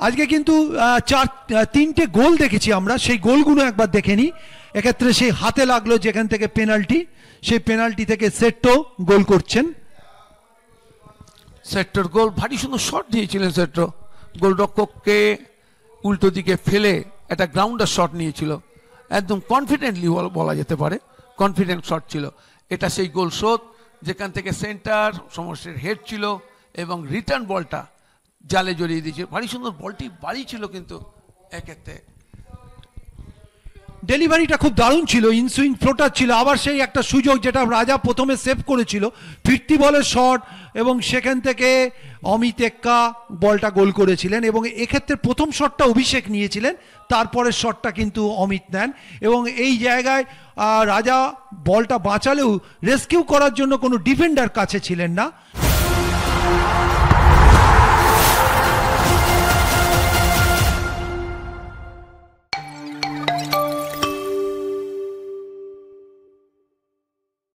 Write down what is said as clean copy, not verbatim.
আজকে কিন্তু তিনটে গোল দেখেছি আমরা, সেই গোলগুলো একবার দেখে নিই। এক্ষেত্রে সেই হাতে লাগলো যেখান থেকে পেনাল্টি, সেই পেনাল্টি থেকে সেট্টো গোল করছেন। সেট্টোর গোল, ভারী সুন্দর শট দিয়েছিলেন সেট্টো, গোলরক্ষককে উল্টো দিকে ফেলে একটা গ্রাউন্ডার শট নিয়েছিল, একদম কনফিডেন্টলি বলা যেতে পারে, কনফিডেন্ট শট ছিল। এটা সেই গোল শোধ যেখান থেকে সেন্টার সমস্যার হেড ছিল এবং রিটার্ন বলটা জালে জড়িয়ে দিয়েছে। ভারী সুন্দর, বলটি বাড়ি ছিল কিন্তু এক্ষেত্রে ডেলিভারিটা খুব দারুণ ছিল, ইনসুইং ফ্লোটার ছিল। আবার সেই একটা সুযোগ যেটা রাজা প্রথমে সেভ করেছিল, ফিরতি বলের শট, এবং সেখান থেকে অমিত এক্কা বলটা গোল করেছিলেন। এবং এক্ষেত্রে প্রথম শটটা অভিষেক নিয়েছিলেন, তারপরের শটটা কিন্তু অমিত নেন। এবং এই জায়গায় রাজা বলটা বাঁচালেও রেস্কিউ করার জন্য কোনো ডিফেন্ডার কাছে ছিলেন না।